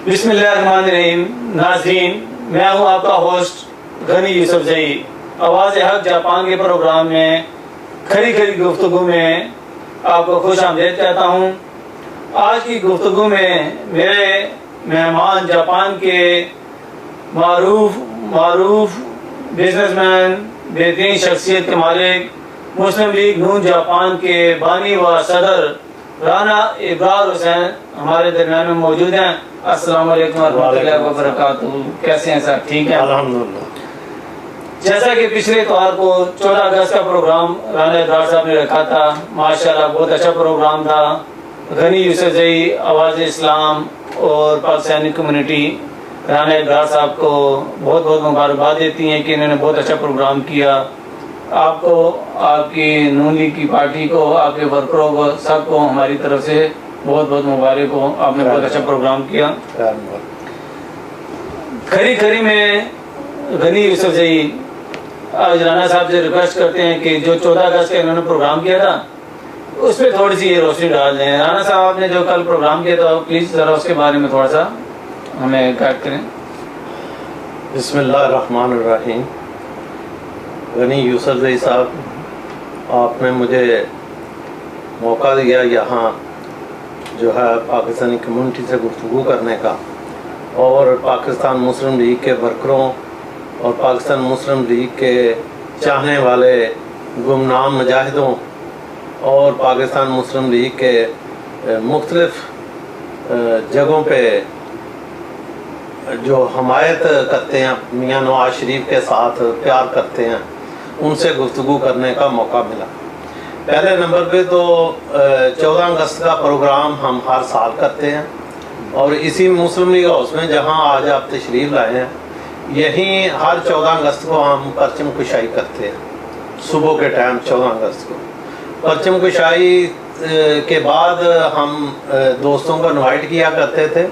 बिस्मिल्लाहिर्रहमानिर्रहीम। नाज़रीन, मैं हूं आपका होस्ट गनी यूसुफजई। आवाज़ हक जापान के प्रोग्राम में खरी खरी गुफ्तगू में आपको खुश आमदीद कहता हूं। आज की गुफ्तगू में मेरे मेहमान जापान के मारूफ बिजनेसमैन, बेहतरीन शख्सियत के मालिक, मुस्लिम लीग नून जापान के बानी व सदर राना इब्रार हुसैन हमारे दरमियान में मौजूद हैं। अस्सलाम वालेकुम रहमतुल्लाहि व बरकातहू। कैसे हैं सर? ठीक है, अल्हम्दुलिल्लाह। जैसा कि पिछले इतवार को 14 अगस्त का प्रोग्राम राना इब्रार साहब ने रखा था, माशाल्लाह बहुत अच्छा प्रोग्राम था। गनी यूसुफजई, आवाज़ इस्लाम और पाकिस्तानी कम्युनिटी राना इब्रार साहब को बहुत बहुत मुबारकबाद देती हैं कि इन्होंने बहुत अच्छा प्रोग्राम किया। आपको, आपकी नून लीग की पार्टी को, आपके वर्करों को, सबको हमारी तरफ से बहुत बहुत मुबारक हो। आपने बहुत अच्छा प्रोग्राम किया। खरी खरी में गनी यूसुफजई आज राना साहब से रिक्वेस्ट करते हैं कि जो 14 अगस्त का इन्होंने प्रोग्राम किया था उस पर थोड़ी सी रोशनी डाल दें। राना साहब ने जो कल प्रोग्राम किया था प्लीज़ ज़रा उसके बारे में थोड़ा सा हमें गाइड करें। बिस्मिल्लाहिर्रहमानिर्रहीम। गनी यूसुफजई साहब, आपने मुझे मौका दिया यहाँ जो है पाकिस्तानी कम्युनिटी से गुफ्तगू करने का, और पाकिस्तान मुस्लिम लीग के वर्करों और पाकिस्तान मुस्लिम लीग के चाहने वाले गुमनाम मुजाहिदों और पाकिस्तान मुस्लिम लीग के मुख्तलिफ जगहों पे जो हमायत करते हैं, मियाँ नवाज शरीफ के साथ प्यार करते हैं, उनसे गुफ्तगू करने का मौका मिला। पहले नंबर पे तो 14 अगस्त का प्रोग्राम हम हर साल करते हैं, और इसी मुस्लिम लीग हाउस में जहां आज आप तशरीफ़ लाए हैं, यहीं हर 14 अगस्त को हम परचम कुशाई करते हैं। सुबह के टाइम 14 अगस्त को परचम कुशाई के बाद हम दोस्तों को इनवाइट किया करते थे,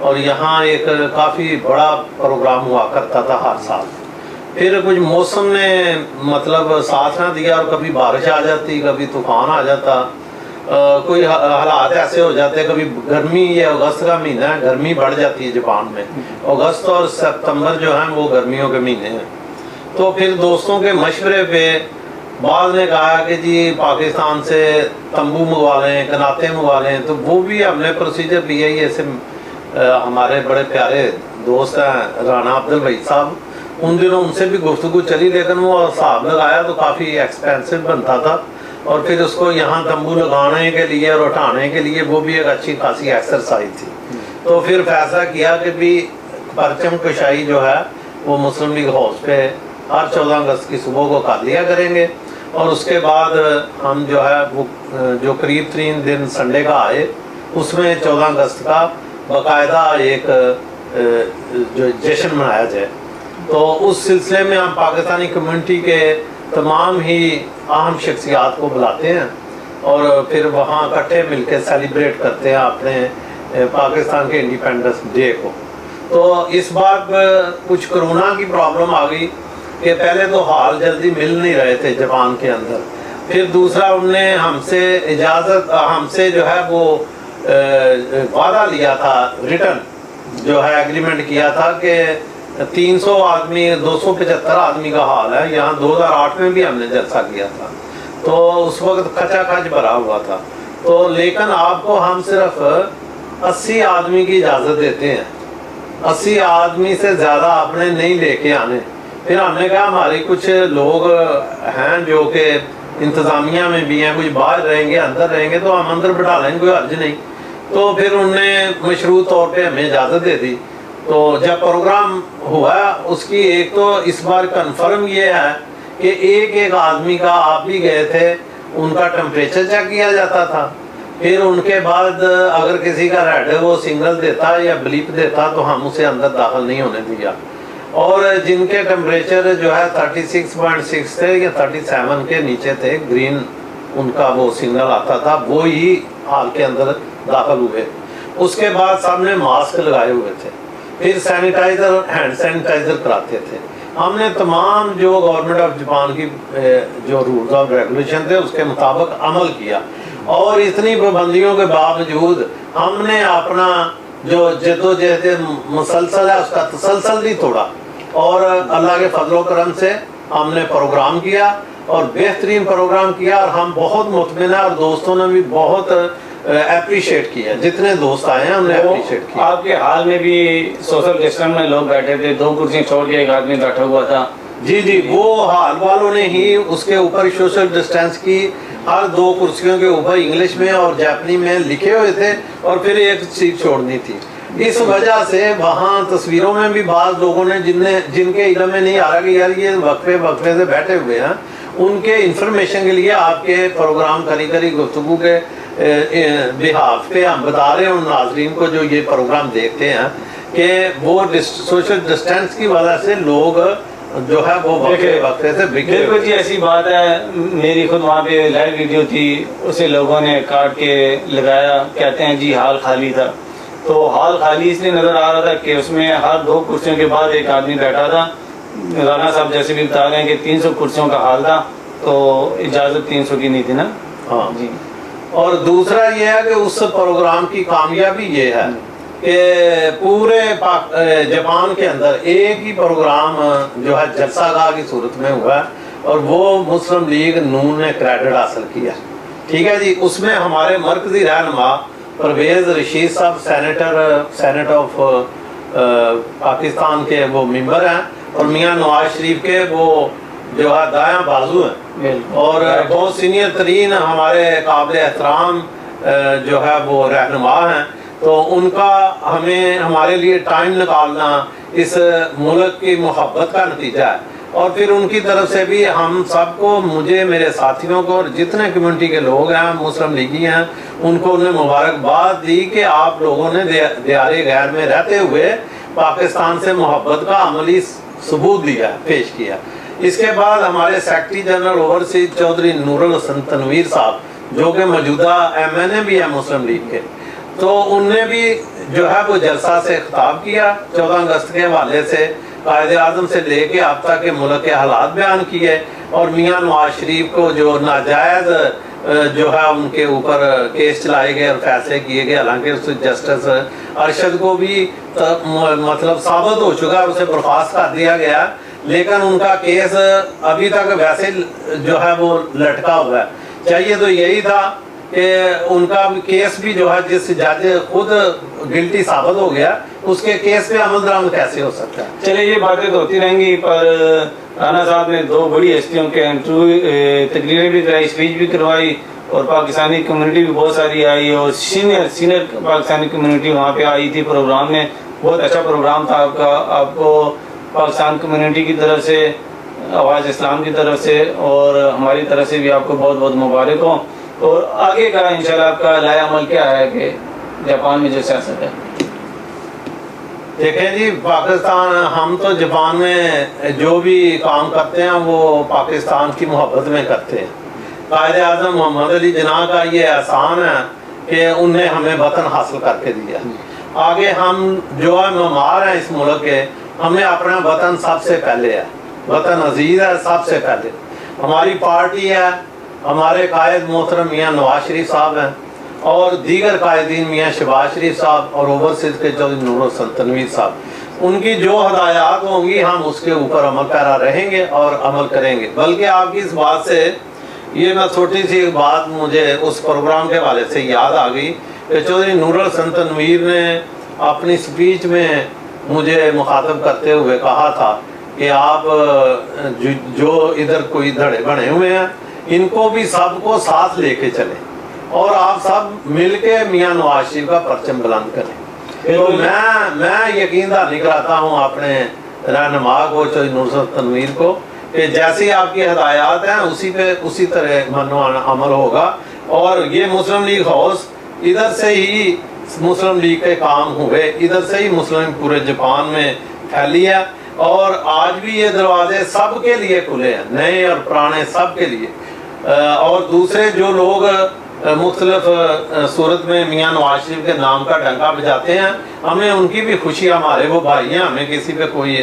और यहाँ एक काफ़ी बड़ा प्रोग्राम हुआ करता था हर साल। फिर कुछ मौसम ने मतलब साथ ना दिया, और कभी बारिश आ जाती, कभी तूफान आ जाता, कोई हालात ऐसे हो जाते। कभी गर्मी, ये अगस्त का महीना है, गर्मी बढ़ जाती है जापान में। अगस्त और सितंबर जो हैं वो गर्मियों के महीने हैं। तो फिर दोस्तों के मशवरे पे बाद ने कहा कि जी पाकिस्तान से तंबू मंगवा लें, कनाते मंगवा लें। तो वो भी हमने प्रोसीजर PIA से हमारे बड़े प्यारे दोस्त हैं राना अब्दुल भाई साहब, उन दिनों उनसे भी गुफ्तगू चली, लेकिन वो हिसाब लगाया तो काफ़ी एक्सपेंसिव बनता था, और फिर उसको यहाँ तंबू लगाने के लिए और उठाने के लिए वो भी एक अच्छी खासी एक्सरसाइज थी। तो फिर फैसला किया कि भी परचम कुशाई जो है वो मुस्लिम लीग हाउस पे हर 14 अगस्त की सुबह को कर लिया करेंगे, और उसके बाद हम जो है वो जो करीब 3 दिन संडे का आए, उसमें 14 अगस्त का बाकायदा एक जो जश्न मनाया जाए। तो उस सिलसिले में हम पाकिस्तानी कम्युनिटी के तमाम ही अहम शख्सियात को बुलाते हैं, और फिर वहाँ इकट्ठे मिलकर सेलिब्रेट करते हैं अपने पाकिस्तान के इंडिपेंडेंस डे को। तो इस बार कुछ कोरोना की प्रॉब्लम आ गई कि पहले तो हाल जल्दी मिल नहीं रहे थे जापान के अंदर। फिर दूसरा, उनने हमसे इजाज़त, हमसे जो है वो वादा लिया था, रिटर्न जो है एग्रीमेंट किया था कि 300 आदमी, 275 आदमी का हाल है। यहाँ 2008 में भी हमने जलसा किया था, तो उस वक्त खचाखच भरा हुआ था। तो लेकिन आपको हम सिर्फ 80 आदमी की इजाज़त देते हैं, 80 आदमी से ज़्यादा आपने नहीं लेके आने। फिर हमने कहा हमारे कुछ लोग हैं जो कि इंतज़ामिया में भी हैं, कुछ बाहर रहेंगे, अंदर रहेंगे, तो हम अंदर बिठा लेंगे, कोई हर्ज नहीं। तो फिर उनने मशरूत तौर पे हमें इजाज़त दे दी। तो जब प्रोग्राम हुआ, उसकी एक तो इस बार कंफर्म ये है कि एक आदमी का, आप भी गए थे, उनका टेम्परेचर चेक किया जाता था। फिर उनके बाद अगर किसी का रेड वो सिग्नल देता या ब्लीप देता तो हम उसे अंदर दाखिल नहीं होने दिया। और जिनके टेम्परेचर जो है 36.6 थे या 37 के नीचे थे, ग्रीन उनका वो सिग्नल आता था, वो ही हाल के अंदर दाखिल हुए। उसके बाद सबने मास्क लगाए हुए थे, फिर सैनिटाइजर, हैंड सैनिटाइजर कराते थे। हमने तमाम जो गवर्नमेंट ऑफ जापान की जो रूल्स और रेगुलेशन थे उसके मुताबिक अमल किया, और इतनी पाबंदियों के बावजूद हमने अपना جو जद्दोजहद मुसलसल है उसका तसलसल नहीं तोड़ा, और अल्लाह के फजल व करम से हमने प्रोग्राम किया और बेहतरीन प्रोग्राम किया, और हम बहुत मुतमिन है, और दोस्तों ने भी बहुत अप्रिशिएट किया, जितने दोस्त आए हैं हमने अप्रिशिएट किया। आपके हाल में भी सोशल डिस्टेंस में लोग बैठे थे, 2 कुर्सियां छोड़ के एक आदमी बैठा हुआ था। जी जी, वो हाल वालों ने ही उसके ऊपर सोशल डिस्टेंस की हर 2 कुर्सियों के ऊपर इंग्लिश में और जापानी में लिखे हुए थे, और फिर एक सीट छोड़नी थी। इस वजह से वहाँ तस्वीरों में भी बाद लोगों ने जिनके इल्म में नहीं आ रहा कि यार ये वक्फे से बैठे हुए हैं, उनके इंफॉर्मेशन के लिए आपके प्रोग्राम करी गुफ्तगू के बिहाफ पे हम बता रहे हैं उन नाजरीन को जो ये प्रोग्राम देखते हैं कि वो सोशल डिस्टेंस की वजह से लोग जो है वो वक्फे से बिल्कुल जी ऐसी बात है। मेरी खुद वहाँ पे लाइव वीडियो थी, उसे लोगों ने काट के लगाया, कहते हैं जी हाल खाली था। तो हाल खाली इसलिए नजर आ रहा था कि उसमें हर 2 कुर्सियों के बाद एक आदमी बैठा था। राना साहब जैसे भी बता रहे हैं कि 300 कुर्सियों का हाल था, तो इजाजत 300 की नहीं थी ना। हाँ जी। और दूसरा ये है कि उस प्रोग्राम की कामयाबी ये है कि पूरे जापान के अंदर एक ही प्रोग्राम जो है जलसागाह की सूरत में हुआ है, और वो मुस्लिम लीग नून ने क्रेडिट हासिल किया। ठीक है जी, उसमें हमारे मरकजी रहनुमा परवेज रशीद साहब सेनेट ऑफ पाकिस्तान के वो मेंबर हैं, और मियां नवाज शरीफ के वो जो है दायां बाजू हैं, और बहुत सीनियर तरीन हमारे काबिल एहतराम जो है वो रहनुमा हैं। तो उनका हमारे लिए टाइम निकालना इस मुल्क की मोहब्बत का नतीजा है, और फिर उनकी तरफ से भी हम सबको, मुझे, मेरे साथियों को, और जितने कम्युनिटी के लोग हैं मुस्लिम लीगी हैं, उनको उन्हें मुबारकबाद दी कि आप लोगों ने दियारे गैर में रहते हुए पाकिस्तान से मोहब्बत का अमली सबूत दिया, पेश किया। इसके बाद हमारे secretary general overseas Chaudhry Noorul Hasan Tanveer साहब, जो कि मौजूदा MNA भी है मुस्लिम लीग के, तो उनने भी जो है वो जलसा से खिताब किया 14 अगस्त के हवाले से, कायदे आज़म से लेके अब तक के मुल्क के हालात बयान किए, और मियां नवाज शरीफ को जो नाजायज़ जो है उनके ऊपर केस चलाए गए और फैसले किए गए, हालांकि उस जस्टिस अरशद को भी मतलब साबित हो चुका है, उसे बर्खास्त कर दिया गया, लेकिन उनका केस अभी तक वैसे जो है वो लटका हुआ है। चाहिए तो यही था कि उनका केस भी जो है, जिस जज खुद गिल्टी साबित हो गया, उसके केस पे अमल दरामद कैसे हो सकता है। चलिए ये बातें तो होती रहेंगी, पर राना साहब ने 2 बड़ी हस्तियों के इंटरव्यू तकरीरें भी कराई, स्पीच भी करवाई, और पाकिस्तानी कम्युनिटी भी बहुत सारी आई, और सीनियर पाकिस्तानी कम्युनिटी वहाँ पे आई थी प्रोग्राम में। बहुत अच्छा प्रोग्राम था आपका। आपको पाकिस्तान कम्युनिटी की तरफ से, आवाज़ इस्लाम की तरफ से, और हमारी तरफ से भी आपको बहुत बहुत मुबारक हो। और आगे का इंशाल्लाह आपका लाया अमल क्या है कि जापान में जो सियासत है? देखें जी, पाकिस्तान, हम तो जापान में जो भी काम करते हैं वो पाकिस्तान की मोहब्बत में करते हैं। कायदे आज़म मोहम्मद अली जिन्ना का ये एहसान है कि उन्हें हमें वतन हासिल करके दिया। आगे हम जो है मेहमान हैं इस मुल्क के, हमें अपना वतन सबसे पहले है, वतन अजीज है सबसे पहले। हमारी पार्टी है, हमारे कायद मोहतरम मियां नवाज शरीफ साहब हैं, और दीगर कायदीन मियां शहबाज शरीफ साहब और ओवरसीज के चौधरी नूरुल हसन तनवीर साहब, उनकी जो हदायत होंगी हम उसके ऊपर अमल पैरा रहेंगे और अमल करेंगे। बल्कि आपकी इस बात से ये मैं छोटी सी बात मुझे उस प्रोग्राम के हवाले से याद आ गई कि चौधरी नूरुल हसन तनवीर ने अपनी स्पीच में मुझे मुखातब करते हुए कहा था कि आप जो इधर कोई धड़े बने हुए हैं, इनको भी सबको साथ लेके चले, और आप सब मिलके मियां नवाज शरीफ का परचम बुलंद करें। तो मैं यकीन दहानी कराता हूँ अपने रहनुमा को, चौधरी नूरुल हसन तनवीर को, कि जैसी आपकी हदायत हैं उसी तरह मनो अमल होगा। और ये मुस्लिम लीग हाउस, इधर से ही मुस्लिम लीग के काम हुए, इधर से ही मुस्लिम पूरे जापान में फैली है, और आज भी ये दरवाजे सबके लिए खुले हैं, नए और पुराने सबके लिए। और दूसरे जो लोग मुख्तलिफ सूरत में मियां नवाज शरीफ के नाम का डंका बजाते हैं, हमें उनकी भी खुशी, हमारे वो भाई हैं, हमें किसी पे कोई